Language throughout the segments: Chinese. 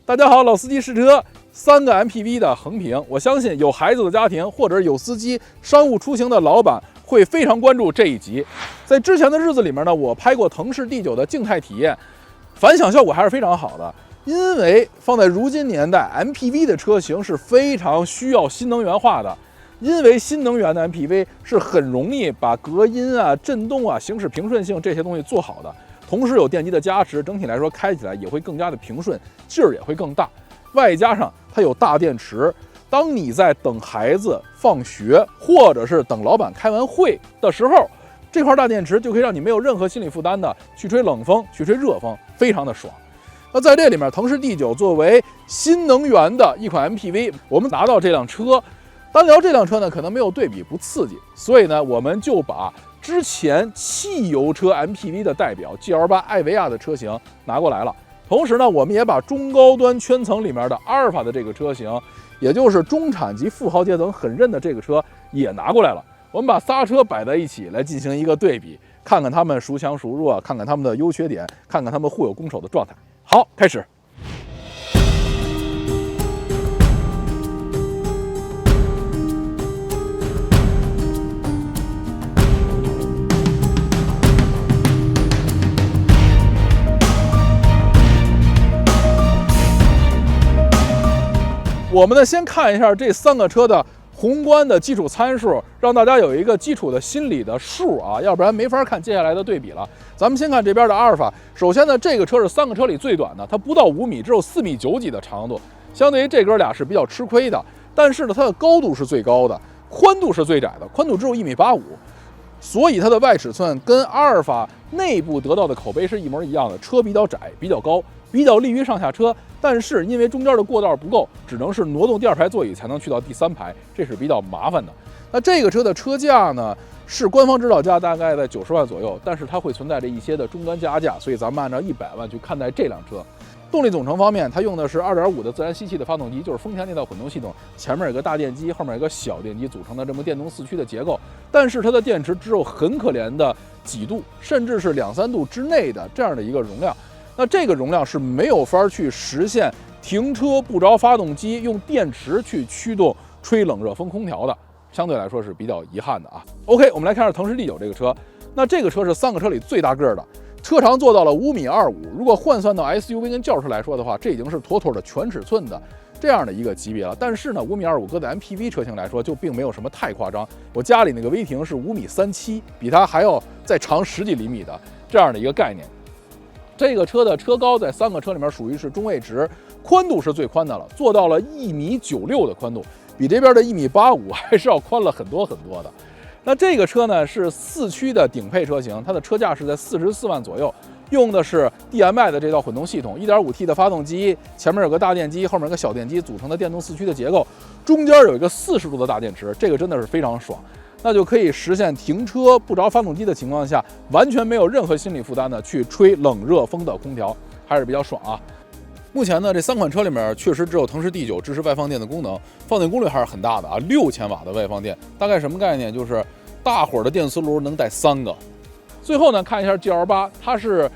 大家好，老司机试车，3个 MPV 的横屏，我相信有孩子的家庭或者有司机、商务出行的老板会非常关注这一集。在之前的日子里面呢，我拍过腾势D9的静态体验，反响效果还是非常好的。因为放在如今年代 ，MPV 的车型是非常需要新能源化的。因为新能源的 MPV 是很容易把隔音啊、震动啊、行驶平顺性这些东西做好的。同时有电机的加持，整体来说开起来也会更加的平顺，劲儿也会更大。外加上它有大电池，当你在等孩子放学，或者是等老板开完会的时候，这块大电池就可以让你没有任何心理负担的去吹冷风、去吹热风，非常的爽。那在这里面，腾势 D9 作为新能源的一款 MPV， 我们拿到这辆车，单聊这辆车呢，可能没有对比不刺激，所以呢，我们就把之前汽油车 MPV 的代表 GL8 艾维亚的车型拿过来了，同时呢，我们也把中高端圈层里面的阿尔法的这个车型，也就是中产级富豪阶层很认的这个车也拿过来了。我们把仨车摆在一起来进行一个对比，看看他们孰强孰弱，看看他们的优缺点，看看他们互有攻守的状态。好，开始。我们呢，先看一下这3个车的宏观的基础参数，让大家有一个基础的心理的数啊，要不然没法看接下来的对比了。咱们先看这边的阿尔法，首先呢，这个车是3个车里最短的，它不到5米，只有4.9米几的长度，相对于这哥俩是比较吃亏的。但是呢，它的高度是最高的，宽度是最窄的，宽度只有1.85米，所以它的外尺寸跟阿尔法内部得到的口碑是一模一样的，车比较窄，比较高，比较利于上下车。但是因为中间的过道不够，只能是挪动第2排座椅才能去到第3排，这是比较麻烦的。那这个车的车价呢，是官方指导价大概在90万左右，但是它会存在着一些的终端加价，所以咱们按照100万去看待这辆车。动力总成方面，它用的是 2.5 的自然吸气的发动机，就是丰田那套混动系统，前面有个大电机，后面有个小电机组成的这么电动4驱的结构。但是它的电池只有很可怜的几度，甚至是2-3度之内的这样的一个容量。那这个容量是没有法去实现停车不着发动机，用电池去驱动吹冷热风空调的，相对来说是比较遗憾的啊。OK， 我们来看下腾势 D9 这个车，那这个车是3个车里最大个的，车长做到了5.25米，如果换算到 SUV 跟轿车来说的话，这已经是妥妥的全尺寸的这样的一个级别了。但是呢，5.25米搁在 MPV 车型来说，就并没有什么太夸张。我家里那个威霆是5.37米，比它还要再长10几厘米的这样的一个概念。这个车的车高在3个车里面属于是中位值，宽度是最宽的了，做到了1.96米的宽度，比这边的1.85米还是要宽了很多很多的。那这个车呢是4驱的顶配车型，它的车价是在44万左右，用的是 DMi 的这套混动系统， 1.5T 的发动机，前面有个大电机，后面有个小电机组成的电动4驱的结构，中间有一个40度的大电池，这个真的是非常爽。那就可以实现停车不着发动机的情况下，完全没有任何心理负担的去吹冷热风的空调，还是比较爽啊。目前呢，这3款车里面确实只有腾势 D9 支持外放电的功能，放电功率还是很大的啊，6000瓦的外放电，大概什么概念？就是大伙的电磁炉能带3个。最后呢，看一下 GL8， 它是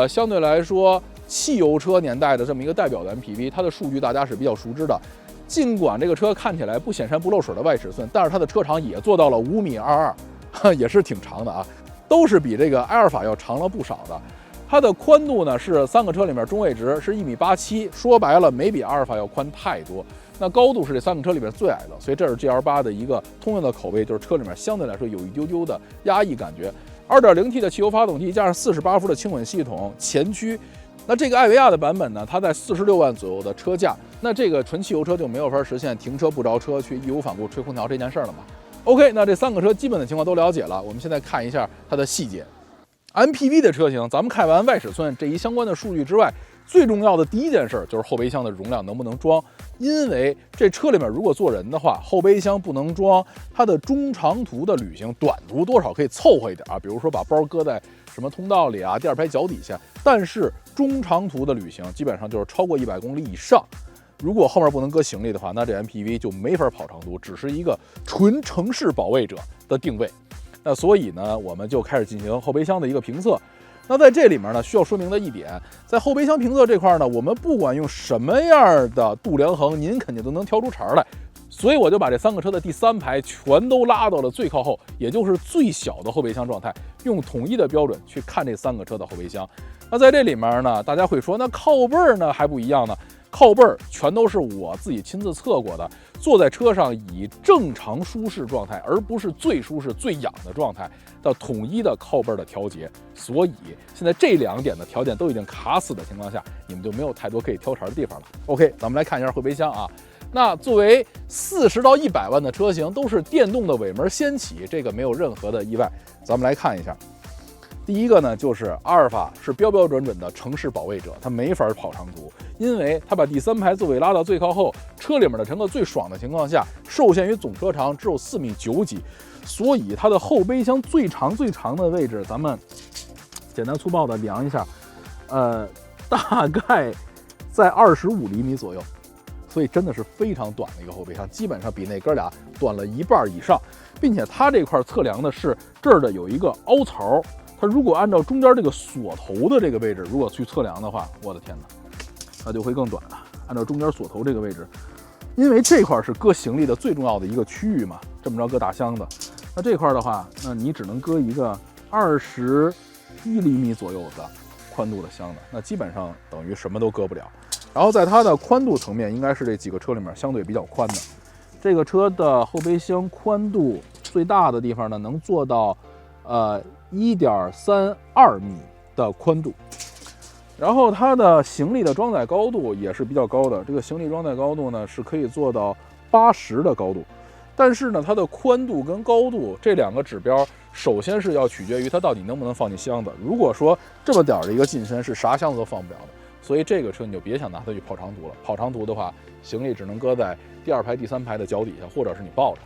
相对来说汽油车年代的这么一个代表的 MPV， 它的数据大家是比较熟知的。尽管这个车看起来不显山不漏水的外尺寸，但是它的车长也做到了5.22米，也是挺长的啊，都是比这个阿尔法要长了不少的。它的宽度呢是3个车里面中位值，是1.87米，说白了没比阿尔法要宽太多。那高度是这3个车里面最矮的，所以这是 GL8 的一个通用的口碑，就是车里面相对来说有一丢丢的压抑感觉。2.0T 的汽油发动机加上48伏的轻混系统，前驱。那这个艾维亚的版本呢，它在46万左右的车价，那这个纯汽油车就没有法实现停车不着车去义无反顾吹空调这件事了嘛。OK， 那这3个车基本的情况都了解了，我们现在看一下它的细节。MPV 的车型，咱们看完外尺寸这一相关的数据之外，最重要的第一件事就是后备箱的容量能不能装，因为这车里面如果坐人的话，后备箱不能装，它的中长途的旅行，短途多少可以凑合一点啊，比如说把包搁在什么通道里啊，第2排脚底下，但是中长途的旅行基本上就是超过100公里以上，如果后面不能搁行李的话，那这 MPV 就没法跑长途，只是一个纯城市保卫者的定位。那所以呢，我们就开始进行后备箱的一个评测。那在这里面呢，需要说明的一点，在后备箱评测这块呢，我们不管用什么样的度量衡，您肯定都能挑出茬来。所以我就把这3个车的第3排全都拉到了最靠后，也就是最小的后备箱状态，用统一的标准去看这3个车的后备箱。那在这里面呢，大家会说，那靠背儿呢还不一样呢？靠背儿全都是我自己亲自测过的，坐在车上以正常舒适状态，而不是最舒适最痒的状态的统一的靠背儿的调节。所以现在这2点的条件都已经卡死的情况下，你们就没有太多可以挑茬的地方了。OK， 咱们来看一下后备箱啊。那作为40到100万的车型，都是电动的尾门掀起，这个没有任何的意外。咱们来看一下，第一个呢，就是阿尔法是标标准准的城市保卫者，它没法跑长途，因为它把第3排座位拉到最靠后，车里面的乘客最爽的情况下，受限于总车长只有4.9米几，所以它的后备箱最长的位置，咱们简单粗暴的量一下，大概在25厘米左右。所以真的是非常短的一个后备箱，基本上比那哥俩短了1半以上，并且它这块测量的是这儿的有一个凹槽，它如果按照中间这个锁头的这个位置，如果去测量的话，我的天哪，它就会更短了。按照中间锁头这个位置，因为这块是搁行李的最重要的一个区域嘛，这么着搁大箱子，那这块的话，那你只能搁一个21厘米左右的宽度的箱子，那基本上等于什么都搁不了。然后在它的宽度层面，应该是这几个车里面相对比较宽的。这个车的后备箱宽度最大的地方呢，能做到1.32米的宽度。然后它的行李的装载高度也是比较高的，这个行李装载高度呢是可以做到80的高度。但是呢，它的宽度跟高度这2个指标，首先是要取决于它到底能不能放进箱子。如果说这么点的一个进深是啥箱子都放不了的。所以这个车你就别想拿它去跑长途了。跑长途的话，行李只能搁在第2排、第3排的脚底下，或者是你抱着。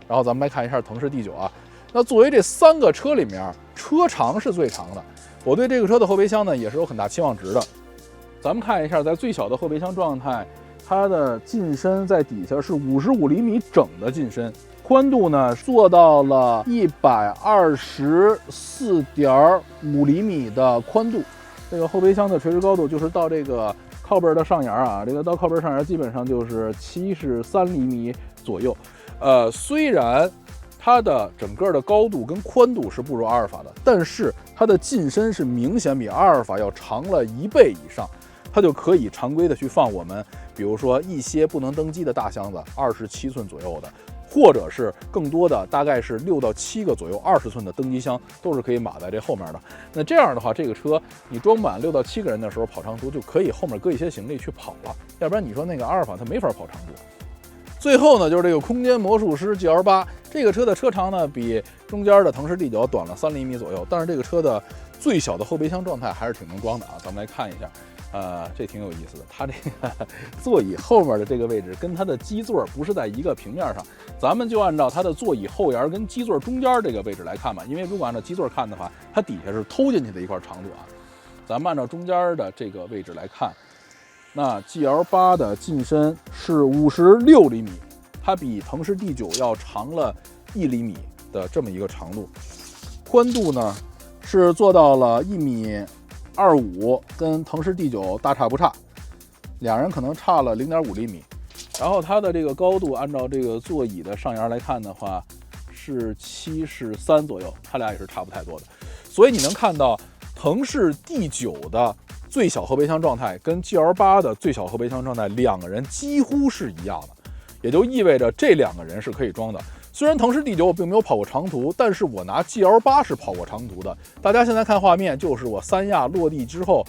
然后咱们来看一下腾势 D9啊。那作为这3个车里面，车长是最长的。我对这个车的后备箱呢也是有很大期望值的。咱们看一下，在最小的后备箱状态，它的进深在底下是55厘米整的进深，宽度呢做到了124.5厘米的宽度。这个后备箱的垂直高度就是到这个靠背的上沿啊，这个到靠背上沿基本上就是73厘米左右。虽然它的整个的高度跟宽度是不如阿尔法的，但是它的进深是明显比阿尔法要长了1倍以上，它就可以常规的去放我们，比如说一些不能登机的大箱子，27寸左右的。或者是更多的，大概是6到7个左右20寸的登机箱，都是可以码在这后面的。那这样的话，这个车你装满6到7个人的时候跑长途，就可以后面搁一些行李去跑了。要不然你说那个阿尔法它没法跑长途。最后呢，就是这个空间魔术师 GL8，这个车的车长呢比中间的腾势 D9 短了3厘米左右，但是这个车的最小的后备箱状态还是挺能装的啊。咱们来看一下。这挺有意思的，它这个座椅后面的这个位置跟它的基座不是在一个平面上，咱们就按照它的座椅后沿跟基座中间这个位置来看吧，因为如果按照基座看的话，它底下是偷进去的一块长度啊。咱们按照中间的这个位置来看，那 GL8 的进深是56厘米，它比腾势 D9 要长了1厘米的这么一个长度，宽度呢是做到了1.25米，跟腾势 D9 大差不差，两人可能差了0.5厘米。然后它的这个高度，按照这个座椅的上沿来看的话，是73左右，它俩也是差不太多的。所以你能看到腾势 D9 的最小后备箱状态跟 GL8 的最小后备箱状态2个人几乎是一样的，也就意味着这2个人是可以装的。虽然腾势 D9 我并没有跑过长途，但是我拿 GL8 是跑过长途的。大家现在看画面，就是我3亚落地之后，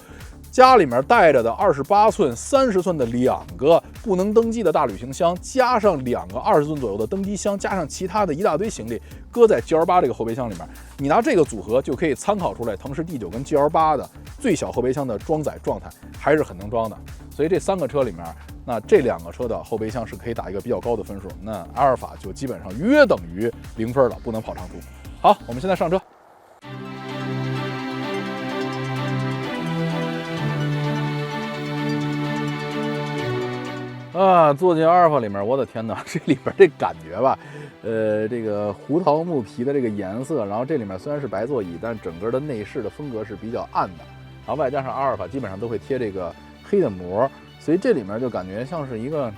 家里面带着的28寸、30寸的2个不能登机的大旅行箱，加上2个20寸左右的登机箱，加上其他的一大堆行李，搁在 GL8 这个后备箱里面。你拿这个组合就可以参考出来，腾势 D9 跟 GL8 的最小后备箱的装载状态还是很能装的。所以这3个车里面，那这2个车的后备箱是可以打一个比较高的分数，那阿尔法就基本上约等于0分了，不能跑长途。好，我们现在上车。啊，坐进阿尔法里面，我的天哪，这里边这感觉吧，这个胡桃木皮的这个颜色，然后这里面虽然是白座椅，但整个的内饰的风格是比较暗的，然后外加上阿尔法基本上都会贴这个黑的膜，所以这里面就感觉像是一个，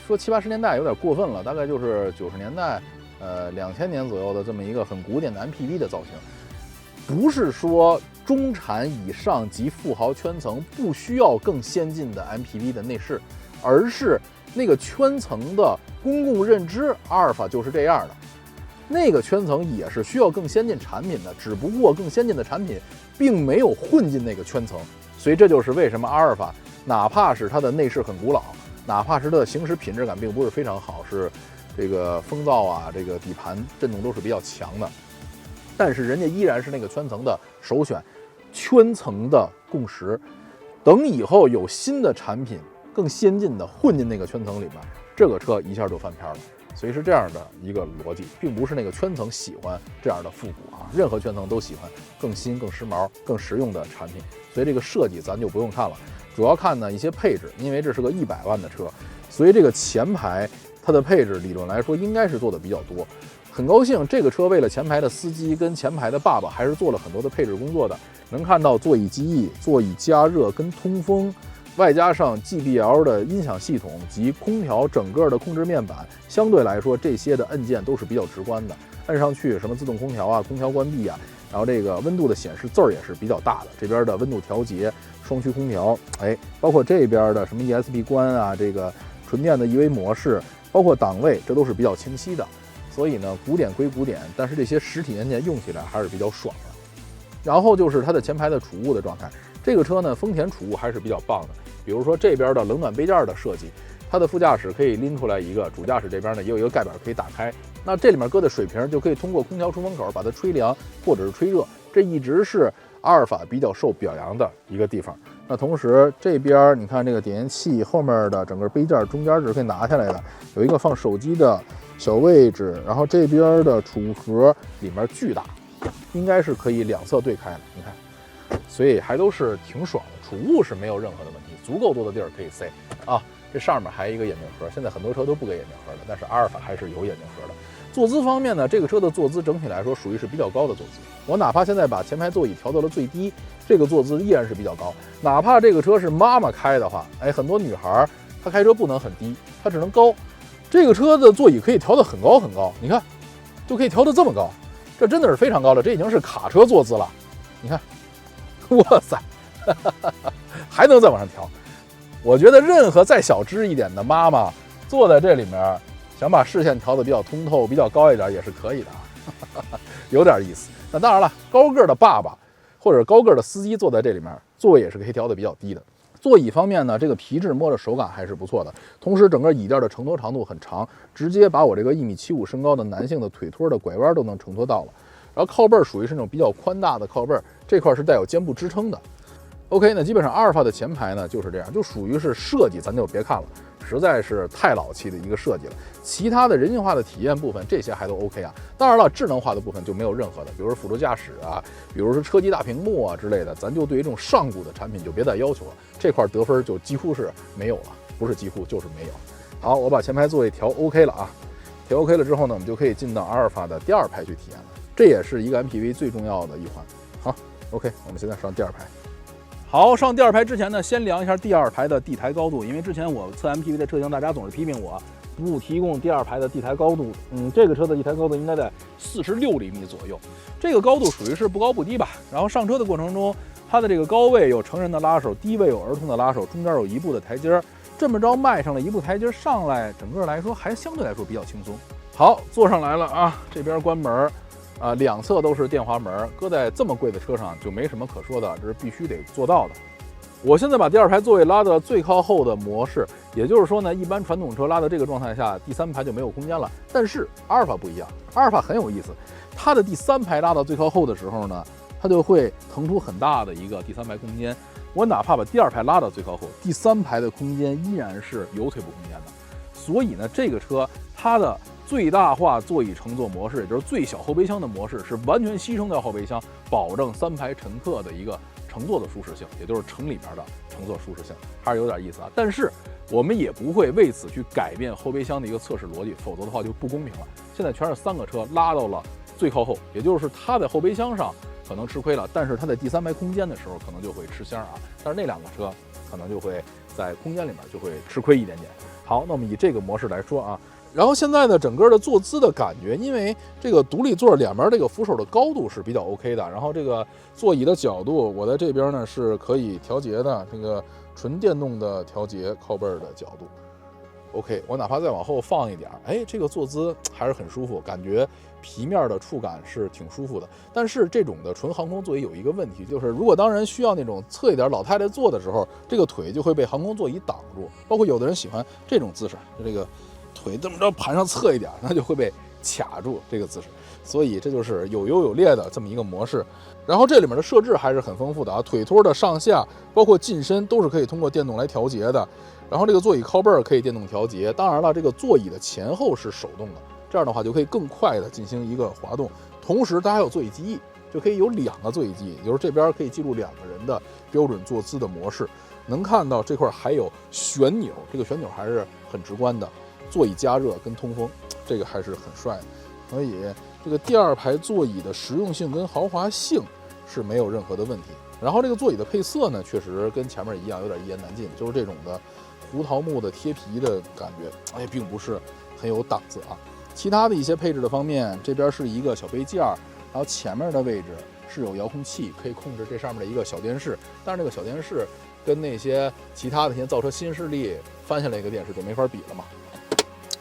说70、80年代有点过分了，大概就是90年代，2000年左右的这么一个很古典的 MPV 的造型，不是说中产以上及富豪圈层不需要更先进的 MPV 的内饰。而是那个圈层的公共认知，阿尔法就是这样的。那个圈层也是需要更先进产品的，只不过更先进的产品并没有混进那个圈层。所以这就是为什么阿尔法，哪怕是它的内饰很古老，哪怕是它的行驶品质感并不是非常好，是这个风噪啊，这个底盘震动都是比较强的，但是人家依然是那个圈层的首选，圈层的共识。等以后有新的产品更先进的混进那个圈层里面，这个车一下就翻篇了。所以是这样的一个逻辑，并不是那个圈层喜欢这样的复古啊，任何圈层都喜欢更新、更时髦、更实用的产品。所以这个设计咱就不用看了，主要看呢一些配置，因为这是个100万的车，所以这个前排它的配置理论来说应该是做的比较多。很高兴这个车为了前排的司机跟前排的爸爸还是做了很多的配置工作的，能看到座椅记忆、座椅加热跟通风。外加上 JBL 的音响系统及空调整个的控制面板，相对来说这些的按键都是比较直观的，按上去什么自动空调啊、空调关闭啊，然后这个温度的显示字儿也是比较大的，这边的温度调节、双区空调，包括这边的什么 ESP 关啊，这个纯电的 EV 模式，包括档位，这都是比较清晰的。所以呢，古典归古典，但是这些实体按键用起来还是比较爽的。然后就是它的前排的储物的状态。这个车呢，丰田储物还是比较棒的，比如说这边的冷暖杯架的设计，它的副驾驶可以拎出来一个，主驾驶这边呢也有一个盖板可以打开，那这里面搁的水瓶就可以通过空调出风口把它吹凉或者是吹热，这一直是阿尔法比较受表扬的一个地方。那同时这边你看这个点烟器后面的整个杯架中间是可以拿下来的，有一个放手机的小位置，然后这边的储物盒里面巨大，应该是可以两侧对开的，你看。所以还都是挺爽的，储物是没有任何的问题，足够多的地儿可以塞啊。这上面还有一个眼镜盒，现在很多车都不给眼镜盒的，但是阿尔法还是有眼镜盒的。坐姿方面呢，这个车的坐姿整体来说属于是比较高的坐姿，我哪怕现在把前排座椅调到了最低，这个坐姿依然是比较高。哪怕这个车是妈妈开的话，很多女孩她开车不能很低，她只能高。这个车的座椅可以调得很高很高，你看，就可以调得这么高，这真的是非常高了，这已经是卡车坐姿了，你看。哇塞，还能再往上调。我觉得任何再小只一点的妈妈坐在这里面，想把视线调得比较通透、比较高一点也是可以的啊，有点意思。那当然了，高个的爸爸或者高个的司机坐在这里面，座位也是可以调得比较低的。座椅方面呢，这个皮质摸着手感还是不错的，同时整个椅垫的承托长度很长，直接把我这个1.75米身高的男性的腿托的拐弯都能承托到了。然后靠背属于是那种比较宽大的靠背，这块是带有肩部支撑的。OK， 那基本上阿尔法的前排呢就是这样，就属于是设计，咱就别看了，实在是太老气的一个设计了。其他的人性化的体验部分，这些还都 OK 啊。当然了，智能化的部分就没有任何的，比如说辅助驾驶啊，比如说车机大屏幕啊之类的，咱就对于这种上古的产品就别再要求了，这块得分就几乎是没有了，不是几乎就是没有。好，我把前排座位调 OK 了啊，调 OK 了之后呢，我们就可以进到阿尔法的第二排去体验了。这也是一个 MPV 最重要的一环。好 ，OK， 我们现在上第二排。好，上第二排之前呢，先量一下第二排的地台高度，因为之前我测 MPV 的车型，大家总是批评我不提供第二排的地台高度。这个车的地台高度应该在46厘米左右，这个高度属于是不高不低吧。然后上车的过程中，它的这个高位有成人的拉手，低位有儿童的拉手，中间有一步的台阶，这么着迈上了一步台阶上来，整个来说还相对来说比较轻松。好，坐上来了啊，这边关门。两侧都是电滑门，搁在这么贵的车上就没什么可说的，这是必须得做到的。我现在把第二排座位拉到最靠后的模式，也就是说呢，一般传统车拉到这个状态下，第三排就没有空间了。但是阿尔法不一样，阿尔法很有意思，它的第三排拉到最靠后的时候呢，它就会腾出很大的一个第三排空间。我哪怕把第二排拉到最靠后，第三排的空间依然是有腿部空间的。所以呢，这个车它的最大化座椅乘坐模式，也就是最小后备箱的模式，是完全牺牲掉后备箱，保证三排乘客的一个乘坐的舒适性，也就是乘里边的乘坐舒适性，还是有点意思啊。但是我们也不会为此去改变后备箱的一个测试逻辑，否则的话就不公平了。现在全是3个车拉到了最靠后，也就是它在后备箱上可能吃亏了，但是它在第3排空间的时候可能就会吃香啊。但是那2个车可能就会在空间里面就会吃亏一点点。好，那么以这个模式来说啊，然后现在呢，整个的坐姿的感觉，因为这个独立座两边这个扶手的高度是比较 OK 的，然后这个座椅的角度，我在这边呢是可以调节的，这个纯电动的调节靠背的角度 OK， 我哪怕再往后放一点，哎，这个坐姿还是很舒服，感觉皮面的触感是挺舒服的。但是这种的纯航空座椅有一个问题，就是如果当人需要那种侧一点老太太坐的时候，这个腿就会被航空座椅挡住，包括有的人喜欢这种姿势，就这个腿这么着盘上侧一点，那就会被卡住这个姿势，所以这就是有优有劣的这么一个模式。然后这里面的设置还是很丰富的啊，腿托的上下包括进深都是可以通过电动来调节的。然后这个座椅靠背可以电动调节，当然了，这个座椅的前后是手动的，这样的话就可以更快的进行一个滑动。同时它还有座椅记忆，就可以有2个座椅记忆，也就是这边可以记录2个人的标准坐姿的模式。能看到这块还有旋钮，这个旋钮还是很直观的。座椅加热跟通风，这个还是很帅的。所以这个第2排座椅的实用性跟豪华性是没有任何的问题。然后这个座椅的配色呢，确实跟前面一样，有点一言难尽，就是这种的胡桃木的贴皮的感觉，哎，并不是很有档次啊。其他的一些配置的方面，这边是一个小杯架，然后前面的位置是有遥控器，可以控制这上面的一个小电视。但是这个小电视跟那些其他的那些造车新势力翻下来一个电视就没法比了嘛。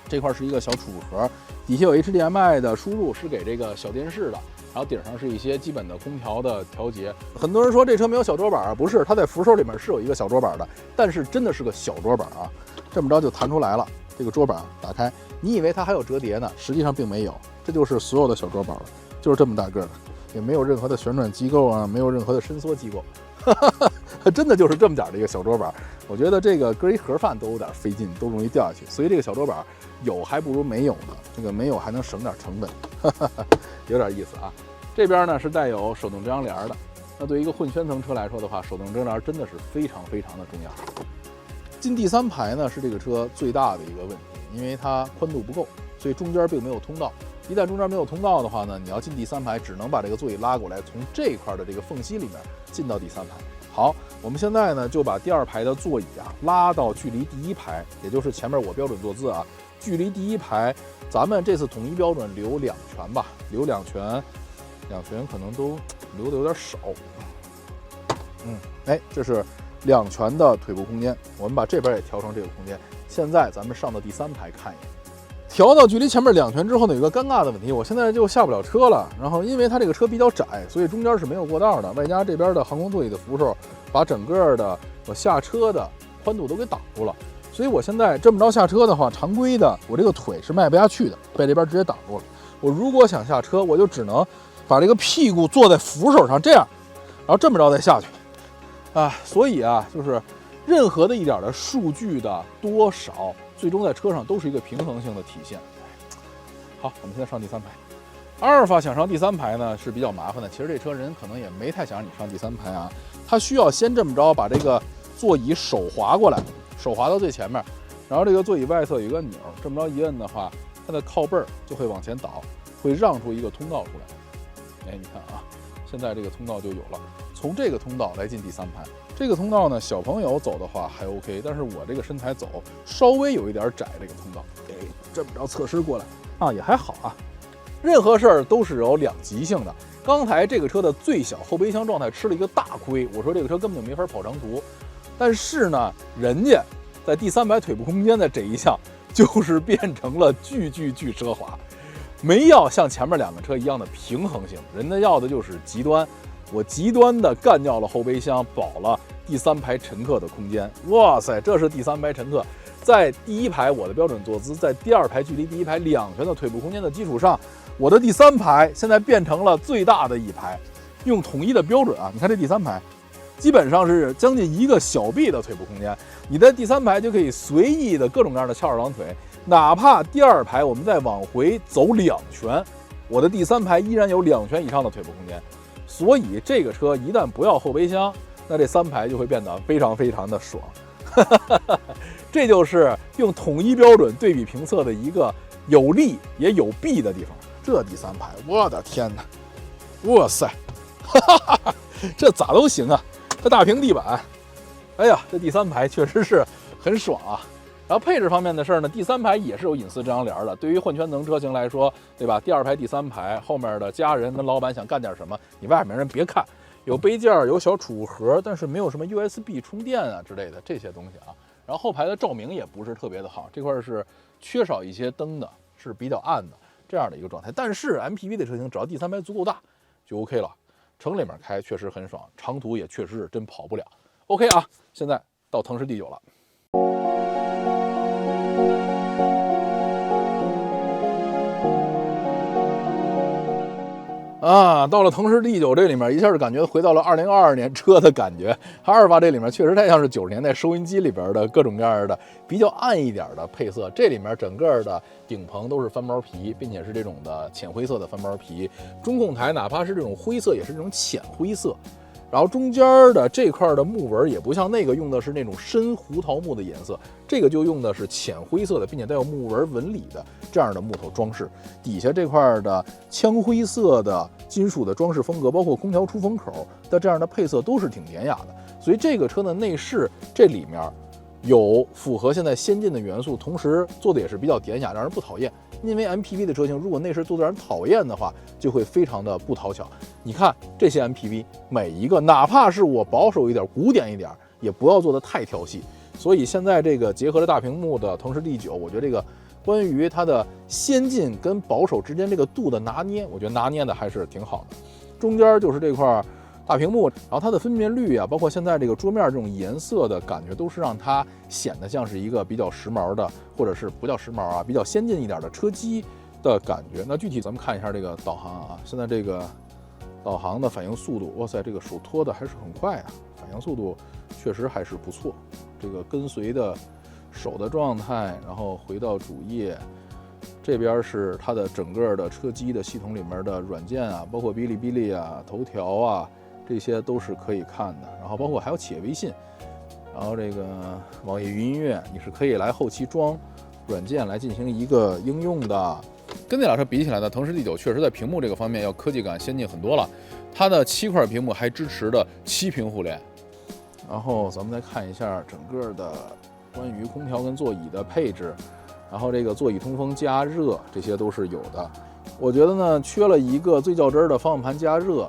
这块是一个小储物盒，底下有 HDMI 的输入，是给这个小电视的。然后顶上是一些基本的空调的调节。很多人说这车没有小桌板啊，不是，它在扶手里面是有一个小桌板的，但是真的是个小桌板啊，这么着就弹出来了。这个桌板打开，你以为它还有折叠呢，实际上并没有，这就是所有的小桌板了，就是这么大个的，也没有任何的旋转机构啊，没有任何的伸缩机构，真的就是这么点的一个小桌板。我觉得这个搁一盒饭都有点费劲，都容易掉下去，所以这个小桌板有还不如没有呢，这个没有还能省点成本，有点意思啊。这边呢是带有手动遮阳帘的，那对于一个混圈层车来说的话，手动遮阳帘真的是非常非常的重要。进第3排呢是这个车最大的一个问题，因为它宽度不够，所以中间并没有通道。一旦中间没有通道的话呢，你要进第3排，只能把这个座椅拉过来，从这块的这个缝隙里面进到第3排。好，我们现在呢就把第2排的座椅啊拉到距离第1排，也就是前面我标准坐姿啊，距离第1排，咱们这次统一标准留2拳吧，留2拳可能都留的有点少。哎，这是2拳的腿部空间，我们把这边也调成这个空间。现在咱们上到第3排看一眼。调到距离前面2拳之后呢，有一个尴尬的问题，我现在就下不了车了。然后因为它这个车比较窄，所以中间是没有过道的，外加这边的航空座椅的扶手把整个的我下车的宽度都给挡住了。所以我现在这么着下车的话，常规的我这个腿是迈不下去的，被这边直接挡住了。我如果想下车，我就只能把这个屁股坐在扶手上这样，然后这么着再下去啊。所以啊，就是任何的一点的数据的多少，最终在车上都是一个平衡性的体现。好，我们现在上第3排。阿尔法想上第3排呢是比较麻烦的，其实这车人可能也没太想让你上第3排啊，他需要先这么着把这个座椅手滑过来，手滑到最前面，然后这个座椅外侧有一个钮，这么着一摁的话，它的靠背就会往前倒，会让出一个通道出来。哎，你看啊，现在这个通道就有了，从这个通道来进第3排。这个通道呢，小朋友走的话还 OK， 但是我这个身材走稍微有一点窄，这个通道，哎，这么着侧身过来啊，也还好啊。任何事儿都是有2极性的。刚才这个车的最小后备箱状态吃了一个大亏，我说这个车根本就没法跑长途。但是呢，人家在第3排腿部空间的这一项，就是变成了巨奢华，没要像前面2个车一样的平衡性，人家要的就是极端。我极端的干掉了后备箱，保了第3排乘客的空间。哇塞，这是第3排乘客在第1排我的标准坐姿，在第2排距离第1排2拳的腿部空间的基础上，我的第3排现在变成了最大的一排。用统一的标准啊，你看这第3排基本上是将近1个小臂的腿部空间，你在第3排就可以随意的各种各样的翘二郎腿，哪怕第2排我们再往回走2拳，我的第3排依然有2拳以上的腿部空间。所以这个车一旦不要后备箱，那这3排就会变得非常非常的爽。这就是用统一标准对比评测的一个有利也有弊的地方。这第3排，我的天哪，哇塞，这咋都行啊！这大平地板，哎呀，这第3排确实是很爽啊。然后配置方面的事儿呢，第3排也是有隐私遮阳帘的。对于混全能车型来说，对吧？第2排、第3排后面的家人跟老板想干点什么，你外面人别看，有杯架，有小储物盒，但是没有什么 USB 充电啊之类的这些东西啊。然后后排的照明也不是特别的好，这块是缺少一些灯的，是比较暗的这样的一个状态。但是 MPV 的车型只要第3排足够大就 OK 了，城里面开确实很爽，长途也确实是真跑不了。OK 啊，现在到腾势 D9 了。啊，到了腾势 D9 这里面，一下就感觉回到了2022年车的感觉。阿尔法这里面确实太像是90年代收音机里边的各种各样的比较暗一点的配色。这里面整个的顶棚都是翻毛皮，并且是这种的浅灰色的翻毛皮。中控台哪怕是这种灰色，也是这种浅灰色。然后中间的这块的木纹也不像那个用的是那种深胡桃木的颜色，这个就用的是浅灰色的，并且带有木纹纹理的这样的木头装饰。底下这块的枪灰色的金属的装饰风格，包括空调出风口的这样的配色都是挺典雅的。所以这个车的内饰这里面有符合现在先进的元素，同时做的也是比较典雅，让人不讨厌。因为 MPV 的车型，如果内饰做得让人讨厌的话，就会非常的不讨巧。你看这些 MPV， 每一个哪怕是我保守一点、古典一点，也不要做得太挑戏。所以现在这个结合了大屏幕的腾势 D9， 我觉得这个关于它的先进跟保守之间这个度的拿捏，我觉得拿捏的还是挺好的。中间就是这块大屏幕，然后它的分辨率啊，包括现在这个桌面这种颜色的感觉，都是让它显得像是一个比较时髦的，或者是不叫时髦啊，比较先进一点的车机的感觉。那具体咱们看一下这个导航啊，现在这个导航的反应速度，哇塞，这个手拖的还是很快啊，反应速度确实还是不错。这个跟随的手的状态，然后回到主页，这边是它的整个的车机的系统里面的软件啊，包括哔哩哔哩啊、头条啊。这些都是可以看的，然后包括还有企业微信，然后这个网易云音乐，你是可以来后期装软件来进行一个应用的。跟那俩车比起来呢，腾势 D9 确实在屏幕这个方面要科技感先进很多了。它的7块屏幕还支持的7屏互联。然后咱们再看一下整个的关于空调跟座椅的配置，然后这个座椅通风加热这些都是有的。我觉得呢，缺了一个最较真的方向盘加热。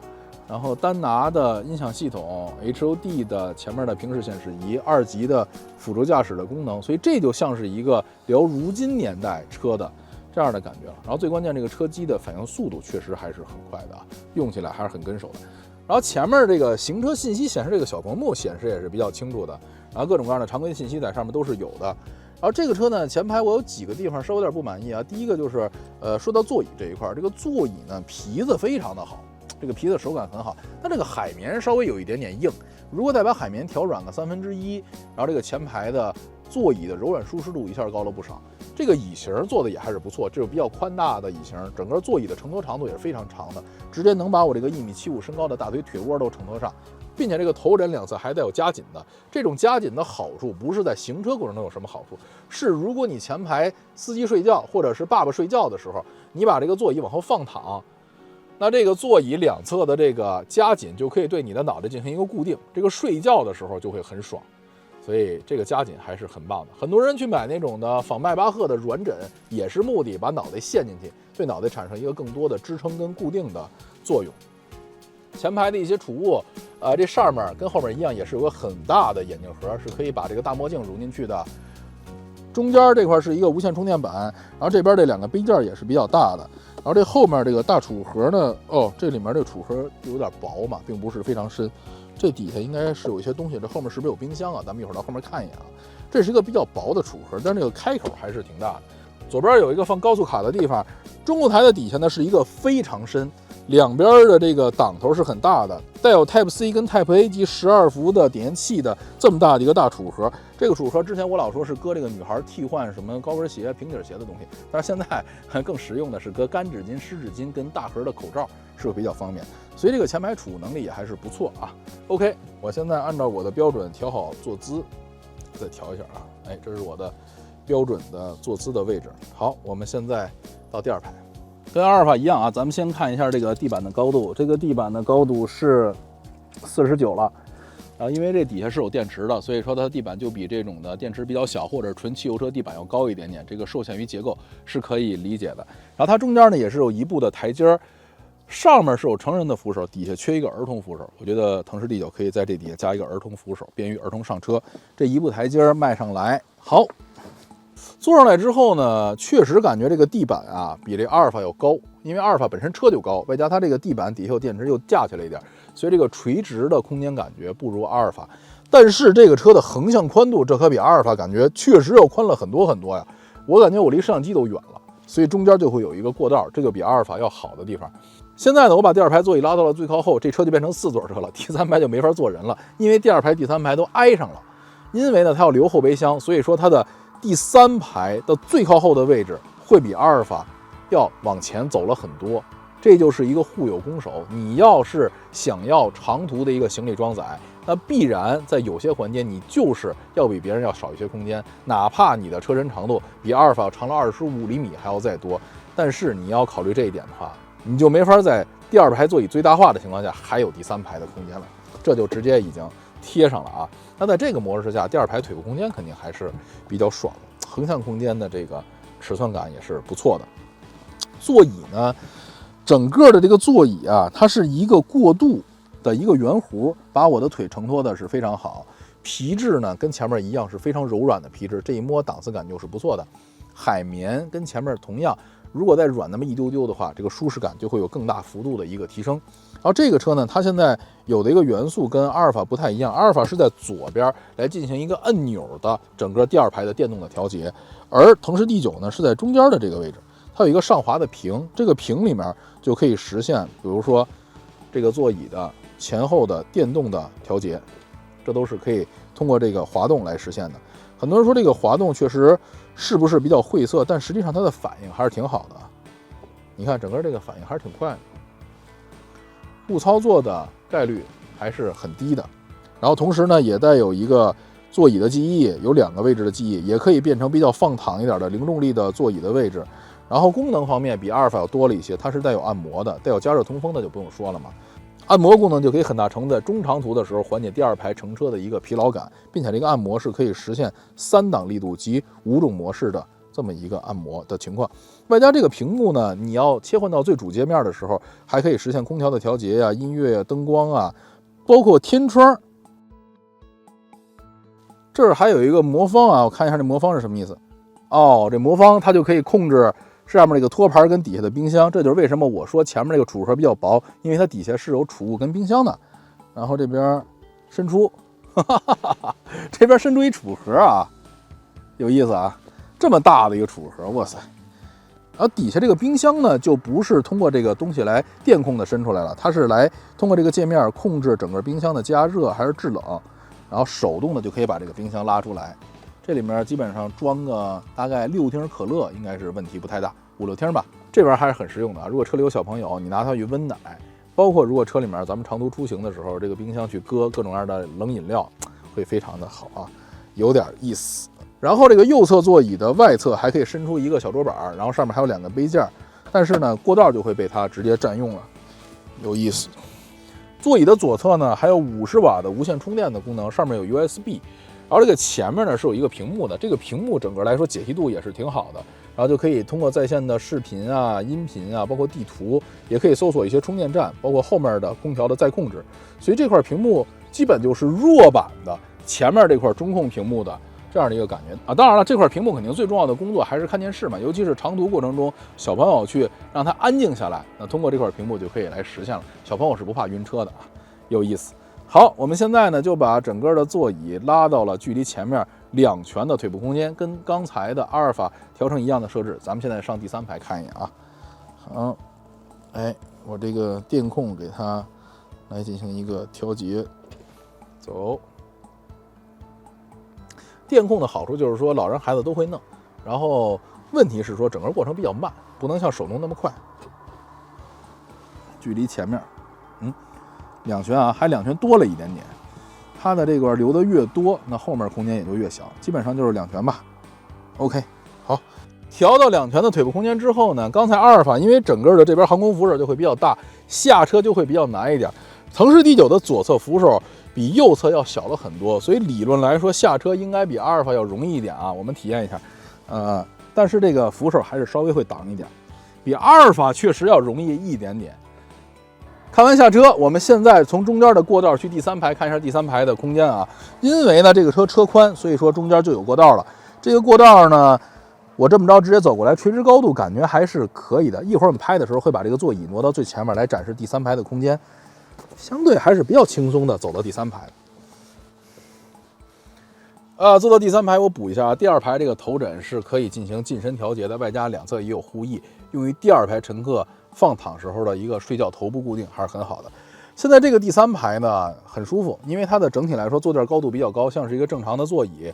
然后丹拿的音响系统 ，HUD 的前面的平视显示仪，2级的辅助驾驶的功能，所以这就像是一个聊如今年代车的这样的感觉了。然后最关键，这个车机的反应速度确实还是很快的啊，用起来还是很跟手的。然后前面这个行车信息显示这个小屏幕显示也是比较清楚的，然后各种各样的常规信息在上面都是有的。然后这个车呢，前排我有几个地方稍微有点不满意啊。第一个就是说到座椅这一块，这个座椅呢皮子非常的好。这个皮的手感很好，但这个海绵稍微有一点点硬。如果再把海绵调软个1/3，然后这个前排的座椅的柔软舒适度一下高了不少。这个椅型做的也还是不错，这种比较宽大的椅型，整个座椅的承托长度也是非常长的，直接能把我这个1.75米身高的大腿腿窝都承托上，并且这个头枕两侧还带有夹紧的。这种夹紧的好处不是在行车过程中有什么好处，是如果你前排司机睡觉或者是爸爸睡觉的时候，你把这个座椅往后放躺。那这个座椅两侧的这个夹紧就可以对你的脑袋进行一个固定，这个睡觉的时候就会很爽，所以这个夹紧还是很棒的。很多人去买那种的仿迈巴赫的软枕，也是目的把脑袋陷进去，对脑袋产生一个更多的支撑跟固定的作用。前排的一些储物，这上面跟后面一样，也是有个很大的眼镜盒，是可以把这个大墨镜融进去的。中间这块是一个无线充电板，然后这边这2个杯架也是比较大的。然后这后面这个大储物盒呢，这里面这个储物盒有点薄嘛，并不是非常深。这底下应该是有一些东西，这后面是不是有冰箱啊？咱们一会儿到后面看一眼啊。这是一个比较薄的储物盒，但这个开口还是挺大的。左边有一个放高速卡的地方，中控台的底下呢是一个非常深两边的这个档头是很大的，带有 Type C 跟 Type A 及12伏的点烟器的这么大的一个大储物盒。这个储物盒之前我老说是搁这个女孩替换什么高跟鞋、平底鞋的东西，但是现在更实用的是搁干纸巾、湿纸巾跟大盒的口罩，是会比较方便。所以这个前排储物能力也还是不错啊。OK， 我现在按照我的标准调好坐姿，再调一下啊。哎，这是我的标准的坐姿的位置。好，我们现在到第二排。跟阿尔法一样啊，咱们先看一下这个地板的高度。这个地板的高度是49了，然后因为这底下是有电池的，所以说它的地板就比这种的电池比较小或者纯汽油车地板要高一点点。这个受限于结构是可以理解的。然后它中间呢也是有一步的台阶，上面是有成人的扶手，底下缺一个儿童扶手。我觉得腾势D9可以在这底下加一个儿童扶手，便于儿童上车。这一步台阶迈上来，好。坐上来之后呢，确实感觉这个地板啊比这阿尔法要高，因为阿尔法本身车就高，外加它这个地板底下有电池又架起来一点，所以这个垂直的空间感觉不如阿尔法。但是这个车的横向宽度，这可比阿尔法感觉确实要宽了很多很多呀。我感觉我离摄像机都远了，所以中间就会有一个过道，这个比阿尔法要好的地方。现在呢，我把第二排座椅拉到了最靠后，这车就变成4座车了，第3排就没法坐人了，因为第2排、第3排都挨上了。因为呢，它要留后备箱，所以说它的第3排的最靠后的位置会比阿尔法要往前走了很多，这就是一个互有攻守。你要是想要长途的一个行李装载，那必然在有些环节你就是要比别人要少一些空间，哪怕你的车身长度比阿尔法长了25厘米还要再多，但是你要考虑这一点的话，你就没法在第2排座椅最大化的情况下还有第3排的空间了，这就直接已经贴上了啊。那在这个模式下，第2排腿部空间肯定还是比较爽的，横向空间的这个尺寸感也是不错的。座椅呢，整个的这个座椅啊，它是一个过渡的一个圆弧，把我的腿承托的是非常好。皮质呢跟前面一样是非常柔软的皮质，这一摸档次感就是不错的。海绵跟前面同样，如果再软那么一丢丢的话，这个舒适感就会有更大幅度的一个提升。然后这个车呢，它现在有的一个元素跟阿尔法不太一样，阿尔法是在左边来进行一个按钮的整个第2排的电动的调节，而腾势D9呢是在中间的这个位置，它有一个上滑的屏，这个屏里面就可以实现，比如说这个座椅的前后的电动的调节，这都是可以通过这个滑动来实现的。很多人说这个滑动确实是不是比较晦涩，但实际上它的反应还是挺好的。你看整个这个反应还是挺快的，误操作的概率还是很低的。然后同时呢，也带有一个座椅的记忆，有2个位置的记忆，也可以变成比较放躺一点的零重力的座椅的位置。然后功能方面比阿尔法要多了一些，它是带有按摩的，带有加热通风的就不用说了嘛。按摩功能就可以很大程度在中长途的时候缓解第2排乘车的一个疲劳感，并且这个按摩是可以实现3档力度及5种模式的这么一个按摩的情况。外加这个屏幕呢，你要切换到最主界面的时候，还可以实现空调的调节啊、音乐、灯光啊，包括天窗。这儿还有一个魔方啊，我看一下这魔方是什么意思。哦，这魔方它就可以控制上面这个托盘跟底下的冰箱，这就是为什么我说前面这个储物盒比较薄，因为它底下是有储物跟冰箱的。然后这边伸出，这边伸出一储物盒啊，有意思啊，这么大的一个储物盒，哇塞！然后底下这个冰箱呢，就不是通过这个东西来电控的伸出来了，它是来通过这个界面控制整个冰箱的加热还是制冷，然后手动的就可以把这个冰箱拉出来。这里面基本上装个大概6听可乐，应该是问题不太大，5、6听吧。这玩意儿还是很实用的啊！如果车里有小朋友，你拿它去温奶，包括如果车里面咱们长途出行的时候，这个冰箱去搁各种各样的冷饮料，会非常的好啊，有点意思。然后这个右侧座椅的外侧还可以伸出一个小桌板，然后上面还有2个杯架，但是呢，过道就会被它直接占用了，有意思。座椅的左侧呢，还有50瓦的无线充电的功能，上面有 USB。然后这个前面呢是有一个屏幕的，这个屏幕整个来说解析度也是挺好的，然后就可以通过在线的视频啊、音频啊，包括地图，也可以搜索一些充电站，包括后面的空调的再控制。所以这块屏幕基本就是弱版的前面这块中控屏幕的这样的一个感觉啊。当然了，这块屏幕肯定最重要的工作还是看电视嘛，尤其是长途过程中，小朋友去让他安静下来，那通过这块屏幕就可以来实现了。小朋友是不怕晕车的啊，有意思。好，我们现在呢就把整个的座椅拉到了距离前面2拳的腿部空间，跟刚才的阿尔法调成一样的设置。咱们现在上第3排看一眼啊。好，哎，我这个电控给它来进行一个调节。走，电控的好处就是说老人孩子都会弄，然后问题是说整个过程比较慢，不能像手动那么快。距离前面2拳啊，还2拳多了一点点。它的这块留的越多，那后面空间也就越小，基本上就是2拳吧。OK， 好，调到2拳的腿部空间之后呢，刚才阿尔法因为整个的这边航空扶手就会比较大，下车就会比较难一点。腾势D9的左侧扶手比右侧要小了很多，所以理论来说下车应该比阿尔法要容易一点啊。我们体验一下，但是这个扶手还是稍微会挡一点，比阿尔法确实要容易一点点。看完下车，我们现在从中间的过道去第3排看一下第3排的空间啊。因为呢这个车宽，所以说中间就有过道了。这个过道呢，我这么着直接走过来，垂直高度感觉还是可以的。一会儿我们拍的时候会把这个座椅挪到最前面来展示第3排的空间，相对还是比较轻松的走到第3排。坐到第3排我补一下，第2排这个头枕是可以进行近身调节的，外加两侧也有护翼，用于第2排乘客放躺时候的一个睡觉头部固定还是很好的。现在这个第3排呢很舒服，因为它的整体来说坐垫高度比较高，像是一个正常的座椅。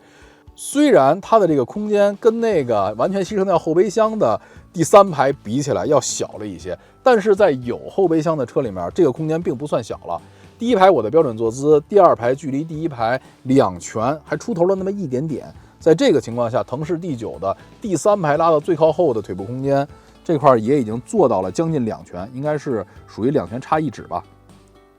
虽然它的这个空间跟那个完全牺牲掉后备箱的第3排比起来要小了一些，但是在有后备箱的车里面，这个空间并不算小了。第1排我的标准坐姿，第2排距离第1排2拳还出头了那么一点点。在这个情况下，腾势D9的第3排拉到最靠后的腿部空间这块也已经做到了将近2拳，应该是属于2拳差1指吧，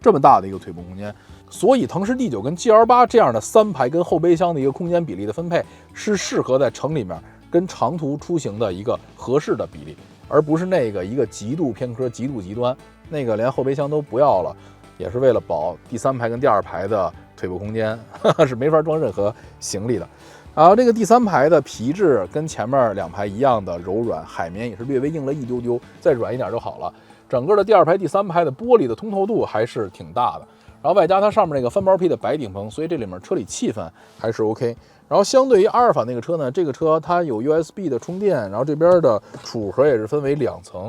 这么大的一个腿部空间。所以腾势D9跟 GL8 这样的3排跟后备箱的一个空间比例的分配，是适合在城里面跟长途出行的一个合适的比例，而不是那个一个极度偏科、极度极端，那个连后备箱都不要了，也是为了保第3排跟第2排的腿部空间，是没法装任何行李的。然后这个第3排的皮质跟前面2排一样的柔软，海绵也是略微硬了一丢丢，再软一点就好了。整个的第2排、第3排的玻璃的通透度还是挺大的，然后外加它上面那个翻包皮的白顶棚，所以这里面车里气氛还是 OK。然后相对于阿尔法那个车呢，这个车它有 USB 的充电，然后这边的储盒也是分为2层，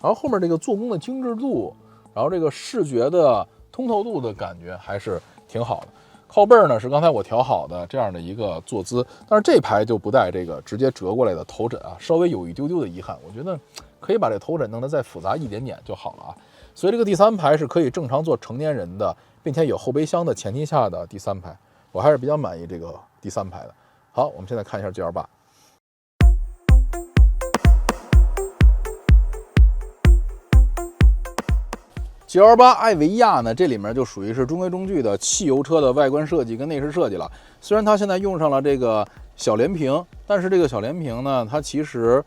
然后后面这个做工的精致度，然后这个视觉的通透度的感觉还是挺好的。靠背呢是刚才我调好的这样的一个坐姿，但是这排就不带这个直接折过来的头枕啊，稍微有一丢丢的遗憾。我觉得可以把这头枕弄得再复杂一点点就好了啊。所以这个第3排是可以正常做成年人的，并且有后备箱的前提下的第3排，我还是比较满意这个第3排的。好，我们现在看一下 GL8。GL8 艾维亚呢，这里面就属于是中规中矩的汽油车的外观设计跟内饰设计了。虽然它现在用上了这个小连屏，但是这个小连屏呢，它其实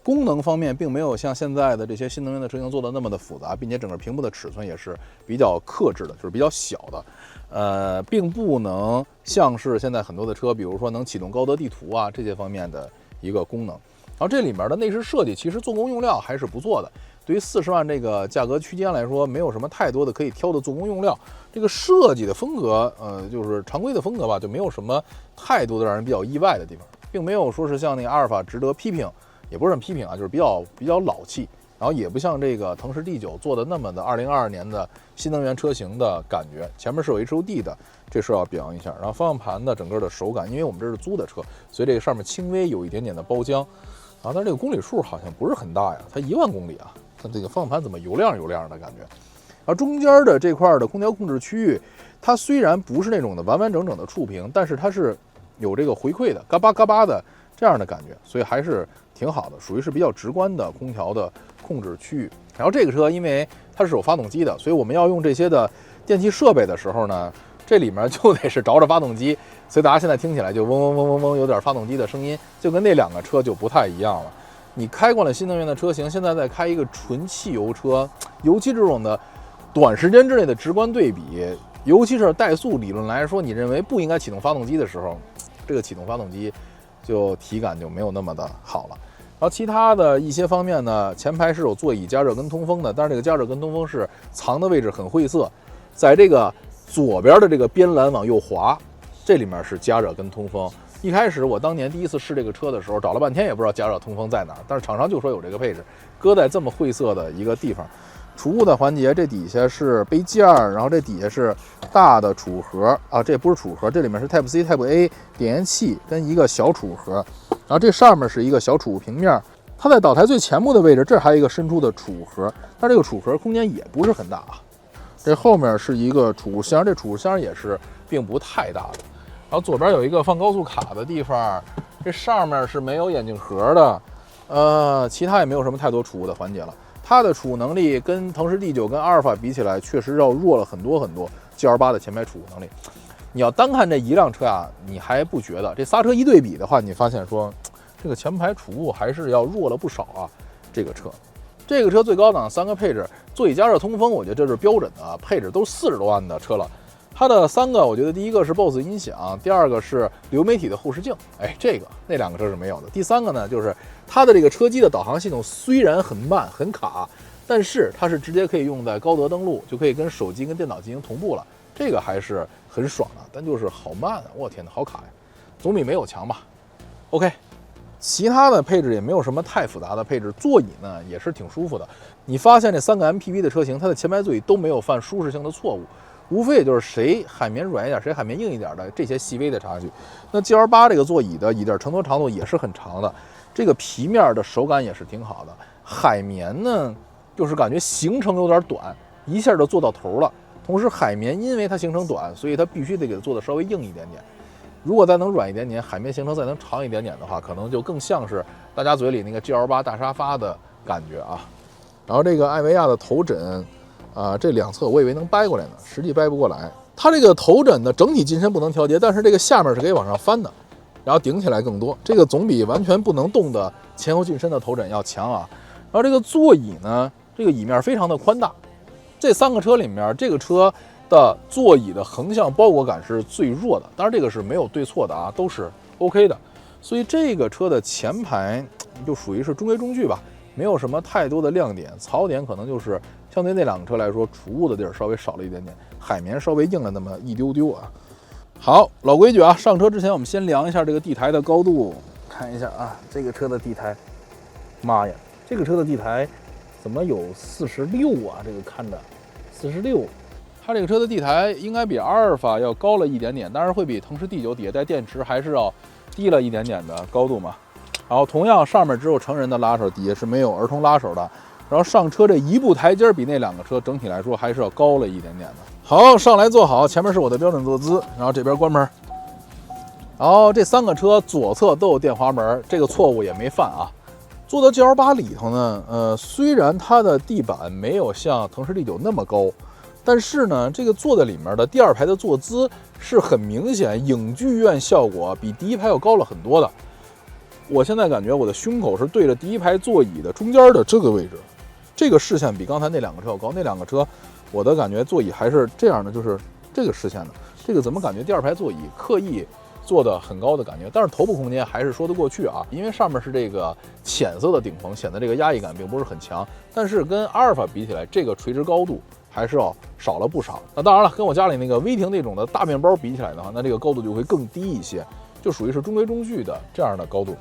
功能方面并没有像现在的这些新能源的车型做的那么的复杂，并且整个屏幕的尺寸也是比较克制的，就是比较小的，并不能像是现在很多的车，比如说能启动高德地图啊这些方面的一个功能。然后这里面的内饰设计其实做工用料还是不错的。对于40万这个价格区间来说，没有什么太多的可以挑的做工用料。这个设计的风格，就是常规的风格吧，就没有什么太多的让人比较意外的地方，并没有说是像那个阿尔法值得批评，也不是很批评啊，就是比较老气。然后也不像这个腾势 D9 做的那么的2022年的新能源车型的感觉。前面是有 HUD 的，这是要表扬一下。然后方向盘的整个的手感，因为我们这是租的车，所以这个上面轻微有一点点的包浆。啊，但是这个公里数好像不是很大呀，才1万公里啊。它这个方向盘怎么油亮的感觉？而中间的这块的空调控制区域，它虽然不是那种的完完整整的触屏，但是它是有这个回馈的，嘎巴嘎巴的这样的感觉，所以还是挺好的，属于是比较直观的空调的控制区域。然后这个车因为它是有发动机的，所以我们要用这些的电气设备的时候呢，这里面就得是着着发动机，所以大家现在听起来就嗡嗡嗡嗡嗡，有点发动机的声音，就跟那2个车就不太一样了。你开惯了新能源的车型，现在再开一个纯汽油车，尤其这种的短时间之内的直观对比，尤其是怠速理论来说，你认为不应该启动发动机的时候，这个启动发动机就体感就没有那么的好了。然后其他的一些方面呢，前排是有座椅加热跟通风的，但是这个加热跟通风是藏的位置很晦涩，在这个左边的这个边栏往右滑，这里面是加热跟通风。一开始我当年第一次试这个车的时候，找了半天也不知道加热通风在哪儿，但是厂商就说有这个配置，搁在这么晦涩的一个地方。储物的环节，这底下是杯架，然后这底下是大的储物盒啊，这不是储物盒，这里面是 Type C、Type A 点烟器跟一个小储物盒，然后这上面是一个小储物平面。它在岛台最前部的位置，这儿还有一个伸出的储物盒，但这个储物盒空间也不是很大啊。这后面是一个储物箱，这储物箱也是并不太大的。然后左边有一个放高速卡的地方，这上面是没有眼镜盒的，其他也没有什么太多储物的环节了。它的储物能力跟腾势 D9 跟阿尔法比起来，确实要弱了很多很多。GL8 的前排储物能力，你要单看这一辆车啊，你还不觉得？这仨车一对比的话，你发现说这个前排储物还是要弱了不少啊。这个车最高档3个配置，座椅加热通风，我觉得这是标准的配置，都40多万的车了。它的3个，我觉得第一个是 BOSS 音响，第二个是流媒体的后视镜，那2个车是没有的。第3个呢，就是它的这个车机的导航系统虽然很慢很卡，但是它是直接可以用在高德登陆，就可以跟手机跟电脑进行同步了，这个还是很爽的。但就是好慢啊，我天哪，好卡呀，总比没有强吧。OK， 其他的配置也没有什么太复杂的配置，座椅呢也是挺舒服的。你发现这3个 MPV 的车型，它的前排座椅都没有犯舒适性的错误。无非也就是谁海绵软一点，谁海绵硬一点的这些细微的差距。那 GL8 这个座椅的椅垫承托长度也是很长的，这个皮面的手感也是挺好的。海绵呢，就是感觉行程有点短，一下就做到头了。同时海绵因为它行程短，所以它必须得给它做的稍微硬一点点。如果再能软一点点，海绵行程再能长一点点的话，可能就更像是大家嘴里那个 GL8 大沙发的感觉啊。然后这个艾维亚的头枕。这两侧我以为能掰过来呢，实际掰不过来。它这个头枕的整体进深不能调节，但是这个下面是可以往上翻的，然后顶起来更多。这个总比完全不能动的前后进深的头枕要强啊。然后这个座椅呢，这个椅面非常的宽大。这3个车里面，这个车的座椅的横向包裹感是最弱的，当然这个是没有对错的啊，都是 OK 的。所以这个车的前排就属于是中规中矩吧，没有什么太多的亮点，槽点可能就是相对那2个车来说，储物的地儿稍微少了一点点，海绵稍微硬了那么一丢丢啊。好，老规矩啊，上车之前我们先量一下这个地台的高度，看一下啊，这个车的地台，妈呀，这个车的地台怎么有46啊？这个看着46，它这个车的地台应该比阿尔法要高了一点点，当然会比腾势 D9 底下带电池还是要低了一点点的高度嘛。然后同样上面只有成人的拉手，底下是没有儿童拉手的。然后上车这一步台阶比那2个车整体来说还是要高了一点点的。好，上来坐好，前面是我的标准坐姿，然后这边关门。然后这3个车左侧都有电滑门，这个错误也没犯啊。坐到 GL8 里头呢，虽然它的地板没有像腾势 D9 那么高，但是呢，这个坐在里面的第2排的坐姿是很明显，影剧院效果比第1排要高了很多的。我现在感觉我的胸口是对着第1排座椅的中间的这个位置，这个视线比刚才那2个车要高。那2个车，我的感觉座椅还是这样的，就是这个视线的。这个怎么感觉第2排座椅刻意做的很高的感觉？但是头部空间还是说得过去啊，因为上面是这个浅色的顶棚，显得这个压抑感并不是很强。但是跟阿尔法比起来，这个垂直高度还是要少了不少。那当然了，跟我家里那个威霆那种的大面包比起来的话，那这个高度就会更低一些，就属于是中规中矩的这样的高度。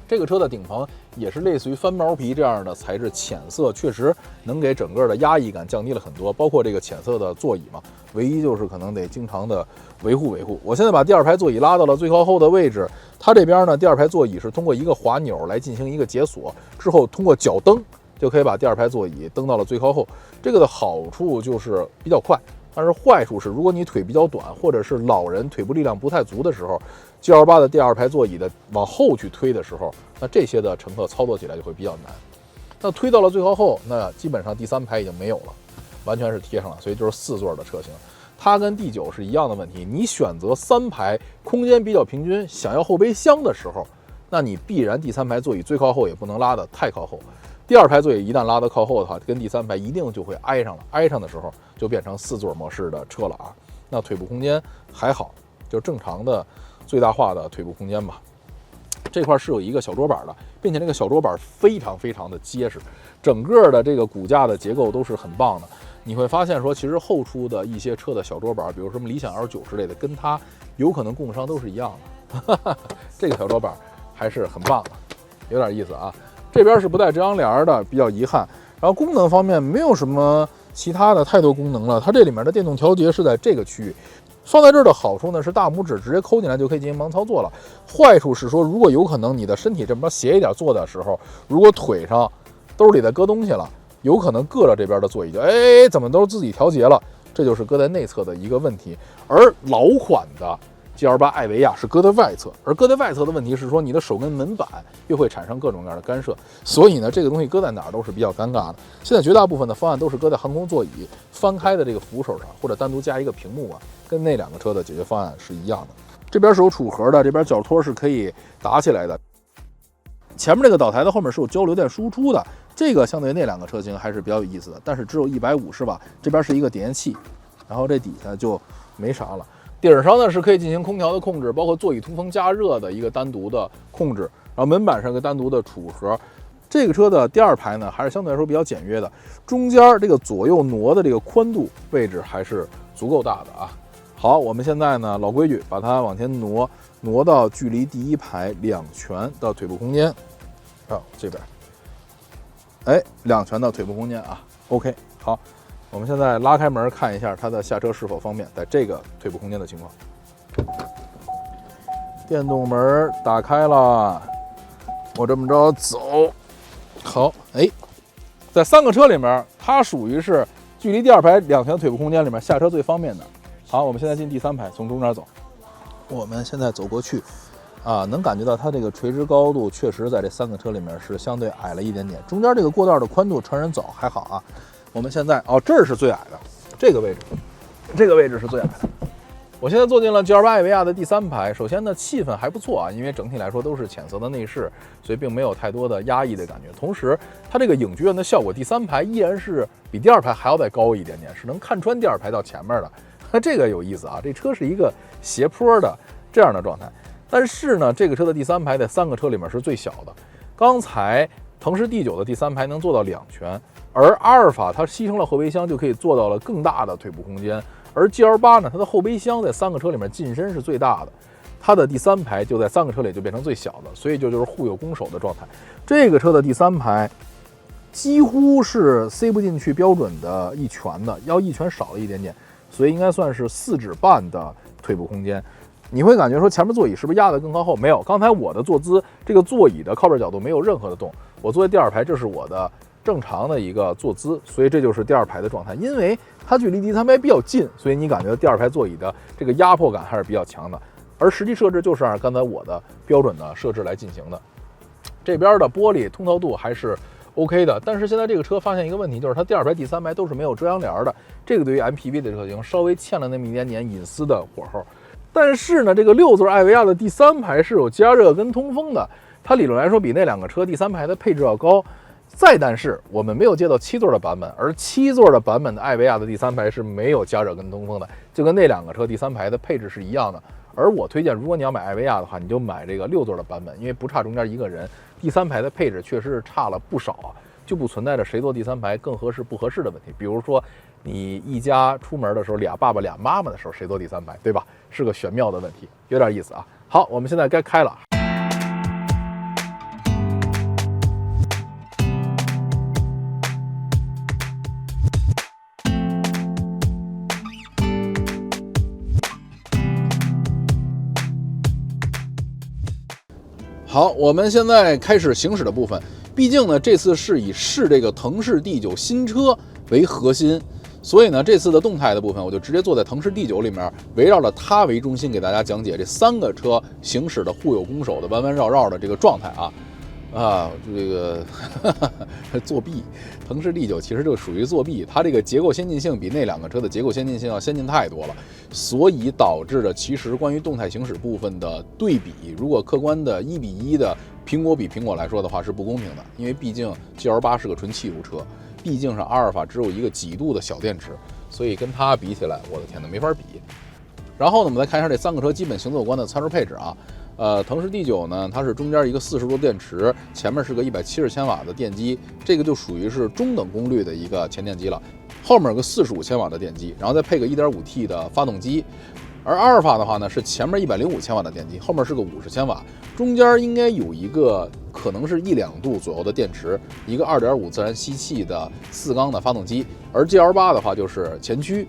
这个车的顶棚也是类似于翻毛皮这样的材质，浅色确实能给整个的压抑感降低了很多，包括这个浅色的座椅嘛，唯一就是可能得经常的维护。我现在把第2排座椅拉到了最靠后的位置，它这边呢第2排座椅是通过一个滑钮来进行一个解锁，之后通过脚蹬就可以把第2排座椅蹬到了最靠后。这个的好处就是比较快，但是坏处是如果你腿比较短，或者是老人腿部力量不太足的时候，GL8 的第2排座椅的往后去推的时候，那这些的乘客操作起来就会比较难。那推到了最靠后，那基本上第3排已经没有了，完全是贴上了，所以就是4座的车型。它跟 D9 是一样的问题，你选择3排空间比较平均，想要后备箱的时候，那你必然第3排座椅最靠后也不能拉得太靠后。第2排座椅一旦拉得靠后的话，跟第3排一定就会挨上了，挨上的时候就变成4座模式的车了啊。那腿部空间还好，就正常的最大化的腿部空间吧。这块是有一个小桌板的，并且这个小桌板非常非常的结实，整个的这个骨架的结构都是很棒的。你会发现说，其实后出的一些车的小桌板，比如什么理想 L9之类的，跟它有可能供应商都是一样的。这个小桌板还是很棒的，有点意思啊。这边是不带遮阳帘的，比较遗憾。然后功能方面没有什么其他的太多功能了，它这里面的电动调节是在这个区域。放在这儿的好处呢是大拇指直接抠进来就可以进行盲操作了。坏处是说，如果有可能你的身体这边斜一点坐的时候，如果腿上兜里再搁东西了，有可能硌着这边的座椅，就怎么都是自己调节了，这就是搁在内侧的一个问题。而老款的 GL8 艾维亚是搁在外侧，而搁在外侧的问题是说，你的手跟门板又会产生各种各样的干涉，所以呢，这个东西搁在哪儿都是比较尴尬的。现在绝大部分的方案都是搁在航空座椅翻开的这个扶手上，或者单独加一个屏幕啊，跟那两个车的解决方案是一样的。这边是有储盒的，这边脚托是可以打起来的。前面这个岛台的后面是有交流电输出的，这个相对于那两个车型还是比较有意思的，但是只有150瓦，这边是一个点烟器，然后这底下就没啥了。顶上呢是可以进行空调的控制，包括座椅通风加热的一个单独的控制，然后门板上有个单独的储盒。这个车的第二排呢还是相对来说比较简约的，中间这个左右挪的这个宽度位置还是足够大的啊。好，我们现在呢老规矩，把它往前挪到距离第一排2拳的腿部空间。这边，2拳的腿部空间啊。OK， 好。我们现在拉开门看一下它的下车是否方便，在这个腿部空间的情况。电动门打开了，我这么着走。好，在3个车里面，它属于是距离第二排2拳腿部空间里面下车最方便的。好，我们现在进第3排，从中间走。我们现在走过去，能感觉到它这个垂直高度确实在这3个车里面是相对矮了一点点。中间这个过道的宽度成人走还好啊。我们现在这儿是最矮的，这个位置是最矮的。我现在坐进了 GL8 艾维亚的第3排。首先呢，气氛还不错啊，因为整体来说都是浅色的内饰，所以并没有太多的压抑的感觉。同时，它这个影剧院的效果，第3排依然是比第2排还要再高一点点，是能看穿第2排到前面的。这个有意思啊，这车是一个斜坡的这样的状态。但是呢，这个车的第3排在3个车里面是最小的。刚才腾势 D9 的第3排能做到2拳。而阿尔法它牺牲了后备箱，就可以做到了更大的腿部空间。而 GL8 呢，它的后备箱在3个车里面进深是最大的，它的第3排就在3个车里就变成最小的，所以就是互有攻守的状态。这个车的第3排几乎是塞不进去标准的1拳的，要1拳少了一点点，所以应该算是4指半的腿部空间。你会感觉说前面座椅是不是压得更靠后？没有，刚才我的坐姿，这个座椅的靠背角度没有任何的动，我坐在第2排，这是我的正常的一个坐姿，所以这就是第2排的状态。因为它距离第3排比较近，所以你感觉到第2排座椅的这个压迫感还是比较强的。而实际设置就是按刚才我的标准的设置来进行的。这边的玻璃通透度还是 OK 的，但是现在这个车发现一个问题，就是它第2排、第3排都是没有遮阳帘的，这个对于 MPV 的车型稍微欠了那么一点点隐私的火候。但是呢，这个6座艾维亚的第3排是有加热跟通风的，它理论来说比那2个车第3排的配置要高。但是我们没有接到7座的版本，而7座的版本的艾维亚的第3排是没有加热跟通风的，就跟那2个车第3排的配置是一样的。而我推荐，如果你要买艾维亚的话，你就买这个6座的版本，因为不差中间一个人。第3排的配置确实是差了不少啊，就不存在着谁坐第3排更合适不合适的问题。比如说你一家出门的时候，俩爸爸俩妈妈的时候，谁坐第3排，对吧？是个玄妙的问题，有点意思啊。好，我们现在该开了。好，我们现在开始行驶的部分。毕竟呢，这次是以试这个腾势 D9 新车为核心，所以呢，这次的动态的部分，我就直接坐在腾势 D9 里面，围绕着它为中心，给大家讲解这3个车行驶的互有攻守的弯弯绕绕的这个状态啊。这个作弊，腾势 D9 其实就属于作弊，它这个结构先进性比那2个车的结构先进性要先进太多了，所以导致的其实关于动态行驶部分的对比，如果客观的1比1的苹果比苹果来说的话是不公平的，因为毕竟 GL8 是个纯汽油车，毕竟是阿尔法只有一个几度的小电池，所以跟它比起来，我的天哪，没法比。然后呢，我们来看一下这3个车基本行走有关的参数配置啊。腾势 D9 呢，它是中间一个40度电池，前面是个170千瓦的电机，这个就属于是中等功率的一个前电机了。后面有个45千瓦的电机，然后再配个 1.5T 的发动机。而阿尔法的话呢，是前面105千瓦的电机，后面是个50千瓦，中间应该有一个可能是1-2度左右的电池，一个2.5自然吸气的4缸的发动机，而 GL8 的话就是前驱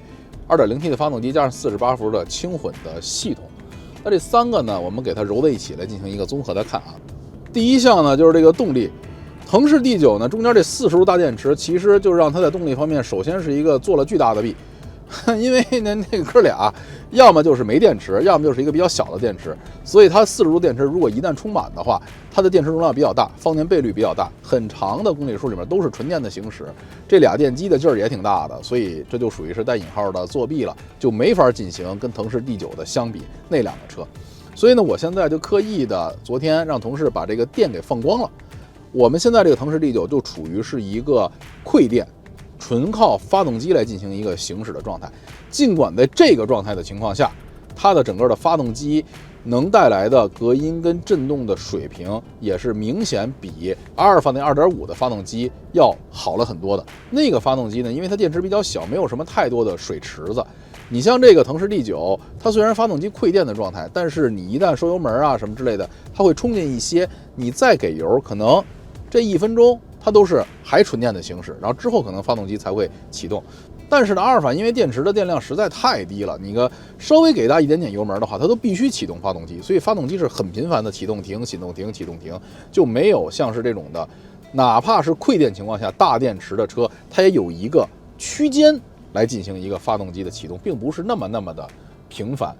2.0T 的发动机加上48伏的轻混的系统。那这3个呢，我们给它揉在一起来进行一个综合的看啊。第一项呢就是这个动力，腾势 D9 呢中间这40度大电池，其实就让它在动力方面首先是一个做了巨大的弊。因为那个哥俩要么就是没电池，要么就是一个比较小的电池，所以它40度电池如果一旦充满的话，它的电池容量比较大，放电倍率比较大，很长的公里数里面都是纯电的行驶，这俩电机的劲儿也挺大的，所以这就属于是带引号的作弊了，就没法进行跟腾势 D9 的相比那两个车。所以呢，我现在就刻意的昨天让同事把这个电给放光了，我们现在这个腾势 D9 就处于是一个馈电，纯靠发动机来进行一个行驶的状态。尽管在这个状态的情况下，它的整个的发动机能带来的隔音跟震动的水平也是明显比阿尔法那 2.5 的发动机要好了很多的。那个发动机呢，因为它电池比较小，没有什么太多的水池子。你像这个腾势 D9，它虽然发动机馈电的状态，但是你一旦收油门啊什么之类的，它会冲进一些，你再给油，可能这1分钟它都是还纯电的行驶，然后之后可能发动机才会启动。但是呢，阿尔法因为电池的电量实在太低了，你个稍微给它一点点油门的话，它都必须启动发动机，所以发动机是很频繁的启动停、启动停、启动停，就没有像是这种的，哪怕是馈电情况下大电池的车，它也有一个区间来进行一个发动机的启动，并不是那么的频繁。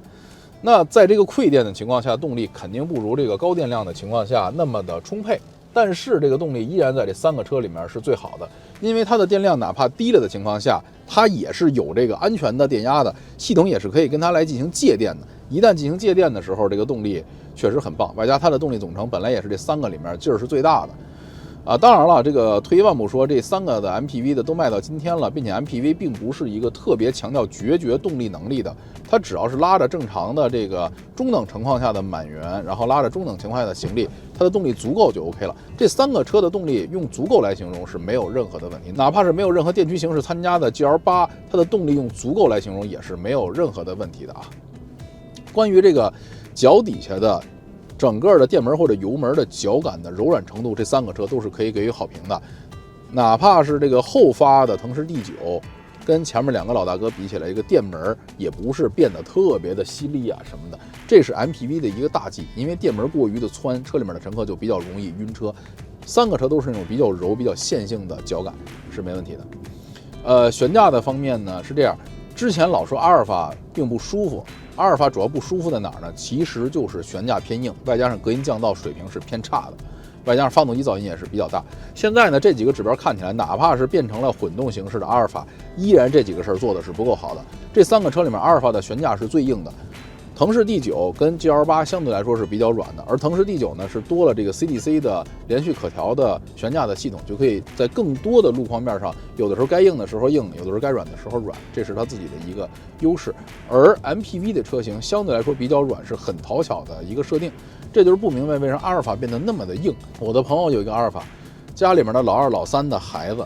那在这个馈电的情况下，动力肯定不如这个高电量的情况下那么的充沛。但是这个动力依然在这3个车里面是最好的，因为它的电量哪怕低了的情况下，它也是有这个安全的电压的，系统也是可以跟它来进行借电的。一旦进行借电的时候，这个动力确实很棒，外加它的动力总成本来也是这3个里面劲儿是最大的。当然了，这个退一万步说，这3个的 MPV 的都卖到今天了，并且 MPV 并不是一个特别强调决绝动力能力的，它只要是拉着正常的这个中等情况下的满员，然后拉着中等情况下的行李，它的动力足够就 OK 了。这3个车的动力用足够来形容是没有任何的问题，哪怕是没有任何电驱形式参加的 GL8， 它的动力用足够来形容也是没有任何的问题的啊。关于这个脚底下的整个的电门或者油门的脚感的柔软程度，这3个车都是可以给予好评的。哪怕是这个后发的腾势 D9， 跟前面2个老大哥比起来，一个电门也不是变得特别的犀利啊什么的，这是 MPV 的一个大忌，因为电门过于的窜，车里面的乘客就比较容易晕车。3个车都是那种比较柔、比较线性的脚感，是没问题的。悬架的方面呢是这样，之前老说阿尔法并不舒服。阿尔法主要不舒服在哪儿呢？其实就是悬架偏硬，外加上隔音降噪水平是偏差的，外加上发动机噪音也是比较大。现在呢，这几个指标看起来，哪怕是变成了混动形式的阿尔法，依然这几个事儿做的是不够好的。这3个车里面，阿尔法的悬架是最硬的，腾势 D9 跟 GL8 相对来说是比较软的，而腾势 D9 呢是多了这个 CDC 的连续可调的悬架的系统，就可以在更多的路况面上，有的时候该硬的时候硬，有的时候该软的时候软，这是它自己的一个优势。而 MPV 的车型相对来说比较软，是很讨巧的一个设定，这就是不明白为什么阿尔法变得那么的硬。我的朋友有一个阿尔法，家里面的老2、老3的孩子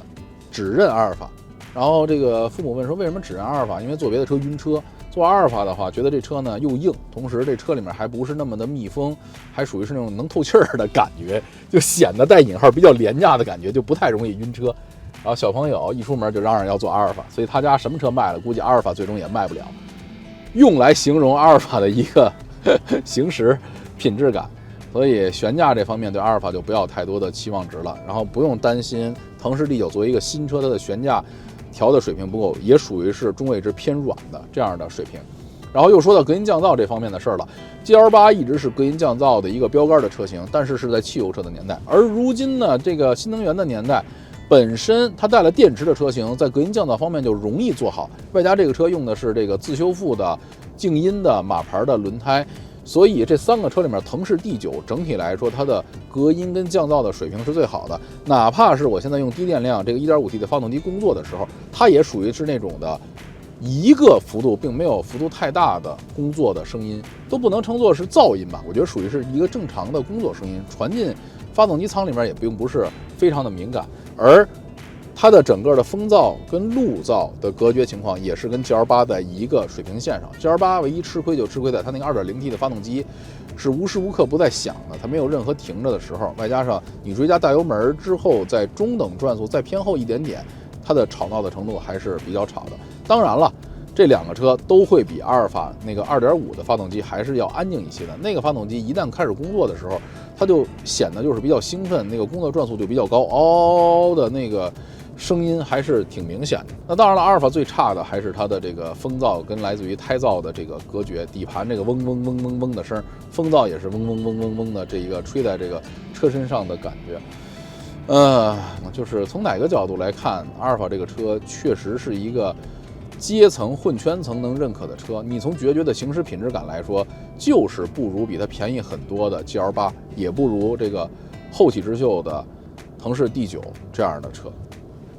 只认阿尔法，然后这个父母问说为什么只认阿尔法？因为坐别的车晕车。做阿尔法的话，觉得这车呢又硬，同时这车里面还不是那么的密封，还属于是那种能透气儿的感觉，就显得带引号比较廉价的感觉，就不太容易晕车。然后小朋友一出门就嚷嚷要做阿尔法，所以他家什么车卖了，估计阿尔法最终也卖不了。用来形容阿尔法的一个行驶品质感，所以悬架这方面对阿尔法就不要太多的期望值了，然后不用担心腾势 D9 作为一个新车，它的悬架调的水平不够，也属于是中位值偏软的这样的水平。然后又说到隔音降噪这方面的事儿了 ，GL8 一直是隔音降噪的一个标杆的车型，但是是在汽油车的年代，而如今呢，这个新能源的年代，本身它带了电池的车型，在隔音降噪方面就容易做好，外加这个车用的是这个自修复的静音的马牌的轮胎。所以这3个车里面，腾势 D9 整体来说，它的隔音跟降噪的水平是最好的。哪怕是我现在用低电量这个 1.5T 的发动机工作的时候，它也属于是那种的一个幅度，并没有幅度太大的工作的声音，都不能称作是噪音吧？我觉得属于是一个正常的工作声音，传进发动机舱里面也并不是非常的敏感。而它的整个的风噪跟路噪的隔绝情况也是跟 GL8 在一个水平线上。GL8 唯一吃亏就吃亏在它那个 2.0T 的发动机是无时无刻不在响的，它没有任何停着的时候，外加上你追加大油门之后，在中等转速再偏后一点点，它的吵闹的程度还是比较吵的。当然了，这两个车都会比阿尔法那个 2.5 的发动机还是要安静一些的。那个发动机一旦开始工作的时候，它就显得就是比较兴奋，那个工作转速就比较高，嗷的那个声音还是挺明显的。那当然了，阿尔法最差的还是它的这个风噪跟来自于胎噪的这个隔绝，底盘这个嗡嗡嗡嗡嗡的声，风噪也是嗡嗡嗡嗡嗡的这一个吹在这个车身上的感觉。就是从哪个角度来看，阿尔法这个车确实是一个阶层混圈层能认可的车。你从决绝的行驶品质感来说，就是不如比它便宜很多的 GL8， 也不如这个后起之秀的腾势 D9 这样的车。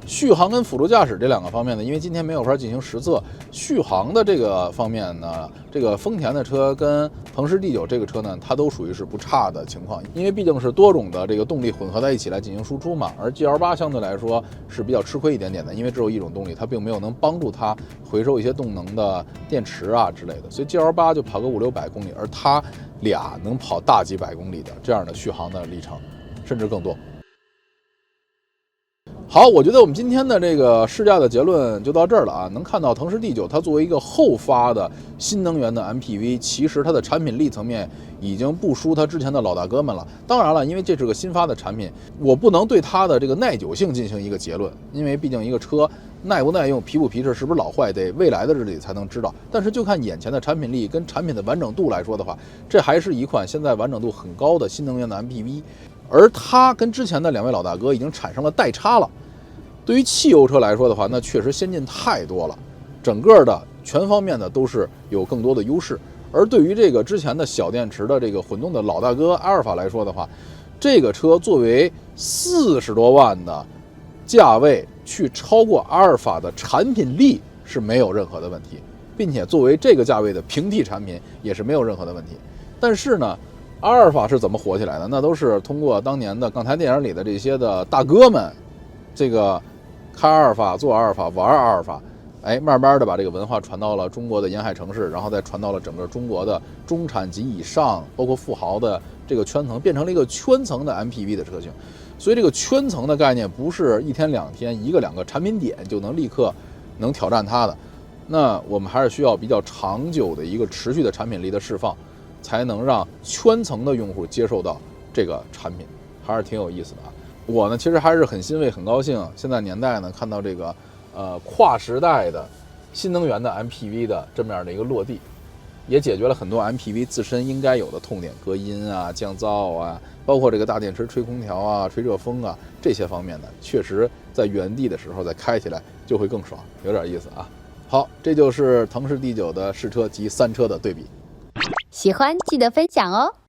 续航跟辅助驾驶这两个方面呢，因为今天没有法进行实测，续航的这个方面呢，这个丰田的车跟腾势 D9 这个车呢，它都属于是不差的情况，因为毕竟是多种的这个动力混合在一起来进行输出嘛。而 GL8 相对来说是比较吃亏一点点的，因为只有一种动力，它并没有能帮助它回收一些动能的电池啊之类的，所以 GL8 就跑个500-600公里，而它俩能跑大几百公里的这样的续航的里程，甚至更多。好，我觉得我们今天的这个试驾的结论就到这儿了啊。能看到腾势 D9 它作为一个后发的新能源的 MPV， 其实它的产品力层面已经不输它之前的老大哥们了。当然了，因为这是个新发的产品，我不能对它的这个耐久性进行一个结论，因为毕竟一个车耐不耐用、皮不皮实、是不是老坏，得未来的日子里才能知道。但是就看眼前的产品力跟产品的完整度来说的话，这还是一款现在完整度很高的新能源的 MPV， 而它跟之前的两位老大哥已经产生了代差了。对于汽油车来说的话，那确实先进太多了，整个的全方面的都是有更多的优势。而对于这个之前的小电池的这个混动的老大哥阿尔法来说的话，这个车作为40多万的价位去超过阿尔法的产品力是没有任何的问题，并且作为这个价位的平替产品也是没有任何的问题。但是呢，阿尔法是怎么火起来的？那都是通过当年的港台电影里的这些的大哥们，这个开阿尔法、做阿尔法、玩阿尔法，慢慢的把这个文化传到了中国的沿海城市，然后再传到了整个中国的中产及以上，包括富豪的这个圈层，变成了一个圈层的 MPV 的车型。所以这个圈层的概念不是一天两天、一个两个产品点就能立刻能挑战它的。那我们还是需要比较长久的一个持续的产品力的释放，才能让圈层的用户接受到这个产品，还是挺有意思的啊。我呢，其实还是很欣慰、很高兴，现在年代呢，看到这个跨时代的新能源的 MPV 的这么样的一个落地，也解决了很多 MPV 自身应该有的痛点，隔音啊、降噪啊，包括这个大电池吹空调啊、吹热风啊这些方面的，确实在原地的时候再开起来就会更爽，有点意思啊。好，这就是腾势 D9 的试车及3车的对比。喜欢记得分享哦。